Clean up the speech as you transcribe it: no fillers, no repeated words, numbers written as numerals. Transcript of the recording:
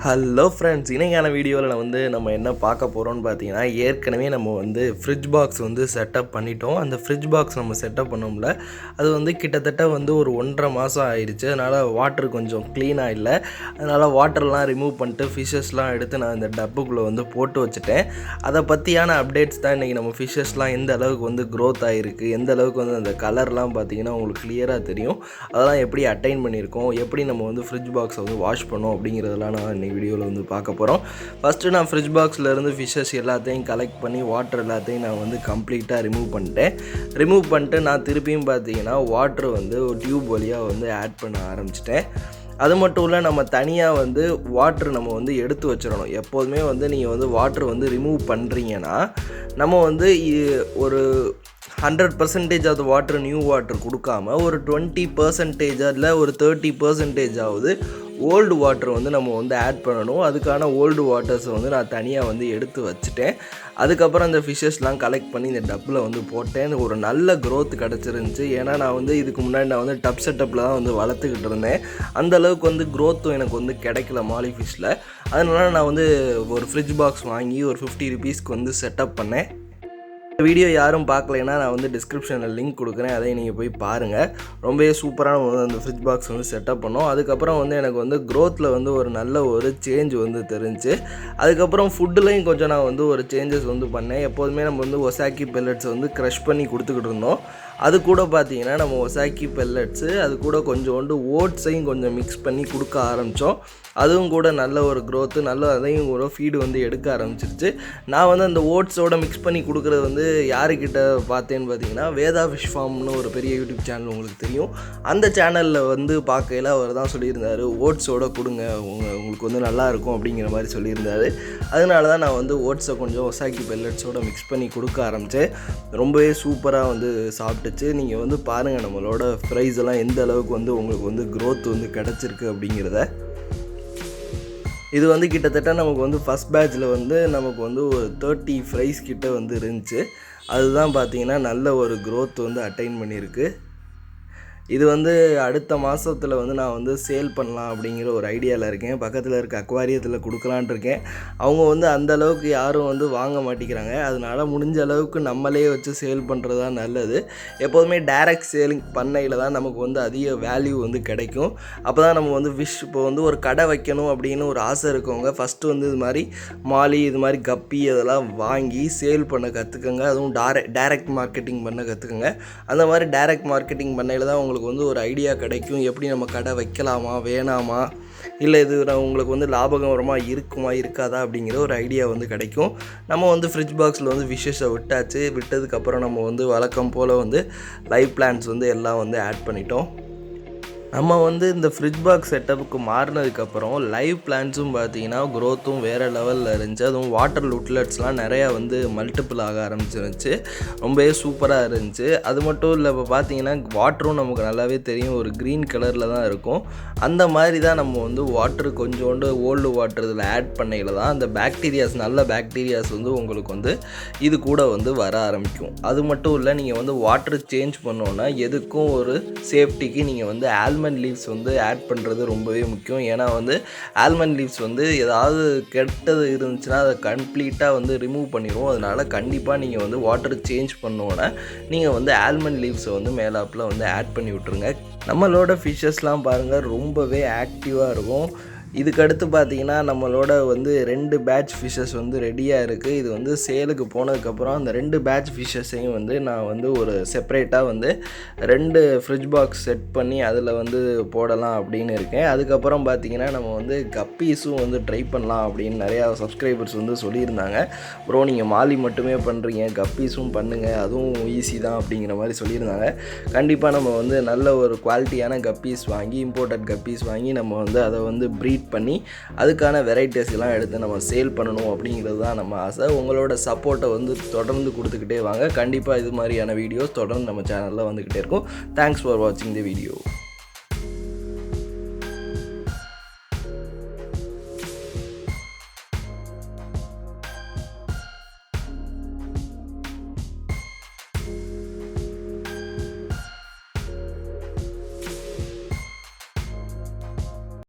Hello friends, இன்னைக்கான வீடியோவில் நம்ம என்ன பார்க்க போகிறோம்னு பார்த்தீங்கன்னா, ஏற்கனவே நம்ம ஃப்ரிட்ஜ் பாக்ஸ் செட்டப் பண்ணிட்டோம். அந்த ஃப்ரிட்ஜ் பாக்ஸ் நம்ம செட்டப் பண்ணோம்ல, அது கிட்டத்தட்ட ஒரு 1.5 மாதம் ஆயிடுச்சு. அதனால் வாட்டர் கொஞ்சம் க்ளீனாக இல்லை. அதனால் வாட்டர்லாம் ரிமூவ் பண்ணிட்டு ஃபிஷ்ஷஸ்லாம் எடுத்து நான் இந்த டப்புக்குள்ளே போட்டு வச்சுட்டேன். அதை பற்றியான அப்டேட்ஸ் தான் இன்றைக்கி நம்ம ஃபிஷ்ஷஸ்லாம் எந்த அளவுக்கு க்ரோத் ஆகிருக்கு, எந்த அளவுக்கு அந்த கலர்லாம் பார்த்தீங்கன்னா உங்களுக்கு கிளியராக தெரியும். அதெல்லாம் எப்படி அட்டைன் பண்ணியிருக்கோம், எப்படி நம்ம ஃப்ரிட்ஜ் பாக்ஸை வாஷ் பண்ணோம் அப்படிங்கிறதெல்லாம் நான் வீடியோவில் பார்க்க போகிறோம். ஃபஸ்ட்டு நான் ஃப்ரிட்ஜ் பாக்ஸ்லேருந்து ஃபிஷ்ஷஸ் எல்லாத்தையும் கலெக்ட் பண்ணி வாட்டர் எல்லாத்தையும் நான் கம்ப்ளீட்டாக ரிமூவ் பண்ணிட்டு நான் திருப்பியும் பார்த்தீங்கன்னா வாட்டர் ஒரு டியூப் வழியாக ஆட் பண்ண ஆரம்பிச்சிட்டேன். அது மட்டும் இல்லை, நம்ம தனியாக வாட்ரு நம்ம எடுத்து வச்சிடணும். எப்போதுமே நீங்கள் வாட்ரு ரிமூவ் பண்ணுறீங்கன்னா நம்ம ஒரு 100% ஆஃப் வாட்டர் நியூ வாட்டர் கொடுக்காம ஒரு 20% இல்லை ஒரு 30% ஓல்டு வாட்டர் நம்ம ஆட் பண்ணணும். அதுக்கான ஓல்டு வாட்டர்ஸை நான் தனியாக எடுத்து வச்சுட்டேன். அதுக்கப்புறம் அந்த ஃபிஷ்ஷஸ்லாம் கலெக்ட் பண்ணி இந்த டப்பில் போட்டேன். ஒரு நல்ல க்ரோத் கிடச்சிருந்துச்சி. ஏன்னா நான் இதுக்கு முன்னாடி நான் டப் செட்டப்பில் தான் வளர்த்துக்கிட்டு இருந்தேன். அந்தளவுக்கு க்ரோத்தும் எனக்கு கிடைக்கல மாலி ஃபிஷ்ஷில். அதனால நான் ஒரு ஃப்ரிட்ஜ் பாக்ஸ் வாங்கி ஒரு 50 ருபீஸ்க்கு செட்டப் பண்ணேன். வீடியோ யாரும் பார்க்கலைன்னா நான் டிஸ்கிரிப்ஷனில் லிங்க் கொடுக்குறேன், அதை நீங்கள் போய் பாருங்கள். ரொம்பவே சூப்பரான அந்த ஃப்ரிட்ஜ் பாக்ஸ் செட்டப் பண்ணோம். அதுக்கப்புறம் எனக்கு க்ரோத்தில் ஒரு நல்ல ஒரு சேஞ்ச் தெரிஞ்சு. அதுக்கப்புறம் ஃபுட்டுலையும் கொஞ்சம் நான் ஒரு சேஞ்சஸ் பண்ணேன். எப்போதுமே நம்ம ஒசாக்கி பெல்லட்ஸ் க்ரஷ் பண்ணி கொடுத்துக்கிட்டு இருந்தோம். அது கூட பார்த்தீங்கன்னா நம்ம ஒசாக்கி பெல்லட்ஸு அது கூட கொஞ்சோண்டு ஓட்ஸையும் கொஞ்சம் மிக்ஸ் பண்ணி கொடுக்க ஆரம்பித்தோம். அதுவும் கூட நல்ல ஒரு க்ரோத்து, நல்ல அதையும் ஒரு ஃபீடு எடுக்க ஆரம்பிச்சிருச்சு. நான் அந்த ஓட்ஸோட மிக்ஸ் பண்ணி கொடுக்குறது யாருக்கிட்ட பார்த்தேன்னு பார்த்தீங்கன்னா, வேதா ஃபிஷ் ஃபார்ம்னு ஒரு பெரிய யூடியூப் சேனல் உங்களுக்கு தெரியும். அந்த சேனலில் பார்க்கையில் அவர் தான் சொல்லியிருந்தார், ஓட்ஸோட கொடுங்க உங்களுக்கு நல்லாயிருக்கும் அப்படிங்கிற மாதிரி சொல்லியிருந்தார். அதனால தான் நான் ஓட்ஸை கொஞ்சம் ஒசாக்கி பெல்லட்ஸோட மிக்ஸ் பண்ணி கொடுக்க ஆரம்பித்தேன். ரொம்பவே சூப்பராக சாப்பிட்டுச்சு. நீங்கள் பாருங்கள் நம்மளோட ப்ரைஸ் எல்லாம் எந்த அளவுக்கு உங்களுக்கு க்ரோத் கிடச்சிருக்கு அப்படிங்கிறத. இது கிட்டத்தட்ட நமக்கு ஃபஸ்ட் பேட்சில் நமக்கு ஒரு 30 ஃப்ரைஸ் கிட்ட இருந்துச்சு. அதுதான் பார்த்தீங்கன்னா நல்ல ஒரு க்ரோத் அட்டைன் பண்ணியிருக்கு. இது அடுத்த மாதத்தில் நான் சேல் பண்ணலாம் அப்படிங்கிற ஒரு ஐடியாவில் இருக்கேன். பக்கத்தில் இருக்க அக்வாரியத்தில் கொடுக்கலான் இருக்கேன். அவங்க அந்த அளவுக்கு யாரும் வாங்க மாட்டேங்கிறாங்க. அதனால் முடிஞ்ச அளவுக்கு நம்மளே வச்சு சேல் பண்ணுறது தான் நல்லது. எப்போதுமே டைரக்ட் சேலிங் பண்ணையில் தான் நமக்கு அதிக வேல்யூ கிடைக்கும். அப்போ தான் நம்ம ஃபிஷ் இப்போ ஒரு கடை வைக்கணும் அப்படின்னு ஒரு ஆசை இருக்கவங்க ஃபஸ்ட்டு இது மாதிரி மாலி, இது மாதிரி கப்பி அதெல்லாம் வாங்கி சேல் பண்ண கற்றுக்கங்க. அதுவும் டைரக்ட் மார்க்கெட்டிங் பண்ண கற்றுக்கங்க. அந்த மாதிரி டைரக்ட் மார்க்கெட்டிங் பண்ணையில் தான் உங்களுக்கு ஒரு ஐடியா கிடைக்கும். எப்படி நம்ம கடை வைக்கலாமா வேணாமா, இல்லை இது உங்களுக்கு லாபகரமாக இருக்குமா இருக்காதா அப்படிங்கிற ஒரு ஐடியா கிடைக்கும். நம்ம ஃப்ரிட்ஜ் பாக்ஸில் ஃபிஷ்ஷஸை விட்டதுக்கப்புறம் நம்ம வழக்கம் போல் லைவ் பிளான்ஸ் எல்லாம் ஆட் பண்ணிட்டோம். நம்ம இந்த ஃப்ரிட்ஜ் பாக்ஸ் செட்டப்புக்கு மாறினதுக்கப்புறம் லைவ் பிளான்ஸும் பார்த்தீங்கன்னா க்ரோத்தும் வேறு லெவலில் இருந்துச்சு. அதுவும் வாட்டர் லுட்லெட்ஸ்லாம் நிறையா மல்டிபிள் ஆக ஆரம்பிச்சிருந்துச்சு. ரொம்பவே சூப்பராக இருந்துச்சு. அது மட்டும் இல்லை, இப்போ பார்த்தீங்கன்னா வாட்டரும் நமக்கு நல்லாவே தெரியும், ஒரு க்ரீன் கலரில் தான் இருக்கும். அந்த மாதிரி தான் நம்ம வாட்டர் கொஞ்சோண்டு ஓல்டு வாட்டர் இதில் ஆட் பண்ணையில் தான் அந்த பாக்டீரியாஸ், நல்ல பாக்டீரியாஸ் உங்களுக்கு இது கூட வர ஆரம்பிக்கும். அது மட்டும் இல்லை, நீங்கள் வாட்டர் சேஞ்ச் பண்ணோன்னா எதுக்கும் ஒரு சேஃப்டிக்கு நீங்கள் ஆல்மண்ட் லீவ்ஸ் ஆட் பண்ணுறது ரொம்பவே முக்கியம். ஏன்னா ஆல்மண்ட் லீவ்ஸ் ஏதாவது கெட்டது இருந்துச்சுன்னா அதை கம்ப்ளீட்டாக ரிமூவ் பண்ணிடுவோம். அதனால் கண்டிப்பாக நீங்கள் வாட்டர் சேஞ்ச் பண்ணோன்னா நீங்கள் ஆல்மண்ட் லீவ்ஸை மேலாப்பில் ஆட் பண்ணி விட்ருங்க. நம்மளோட ஃபிஷ்ஷஸ்லாம் பாருங்கள் ரொம்பவே ஆக்டிவாக இருக்கும். இதுக்கடுத்து பார்த்தீங்கன்னா நம்மளோட 2 பேட்ச் ஃபிஷ்ஷஸ் ரெடியாக இருக்குது. இது சேலுக்கு போனதுக்கப்புறம் அந்த 2 பேட்ச் ஃபிஷ்ஷஸையும் நான் ஒரு செப்பரேட்டாக 2 ஃப்ரிட்ஜ் பாக்ஸ் செட் பண்ணி அதில் போடலாம் அப்படின்னு இருக்கேன். அதுக்கப்புறம் பார்த்தீங்கன்னா நம்ம கப்பீஸும் ட்ரை பண்ணலாம் அப்படின்னு நிறையா சப்ஸ்கிரைபர்ஸ் சொல்லியிருந்தாங்க. ப்ரோ நீங்கள் மாலி மட்டுமே பண்ணுறீங்க, கப்பீஸும் பண்ணுங்கள், அதுவும் ஈஸி தான் அப்படிங்கிற மாதிரி சொல்லியிருந்தாங்க. கண்டிப்பாக நம்ம நல்ல ஒரு குவாலிட்டியான கப்பீஸ் வாங்கி, இம்போர்ட்டட் கப்பீஸ் வாங்கி நம்ம அதை ப்ரீட் பண்ணி அதுக்கான வெரைட்டிஸ் எல்லாம் எடுத்து நம்ம சேல் பண்ணணும் அப்படிங்கிறது தான் நம்ம ஆசை. உங்களோட சப்போர்ட்டை தொடர்ந்து கொடுத்துக்கிட்டே வாங்க. கண்டிப்பாக இது மாதிரியான வீடியோஸ் தொடர்ந்து நம்ம சேனலில் வந்துக்கிட்டே இருக்கும். தேங்க்ஸ் ஃபார் வாட்சிங் தி வீடியோ.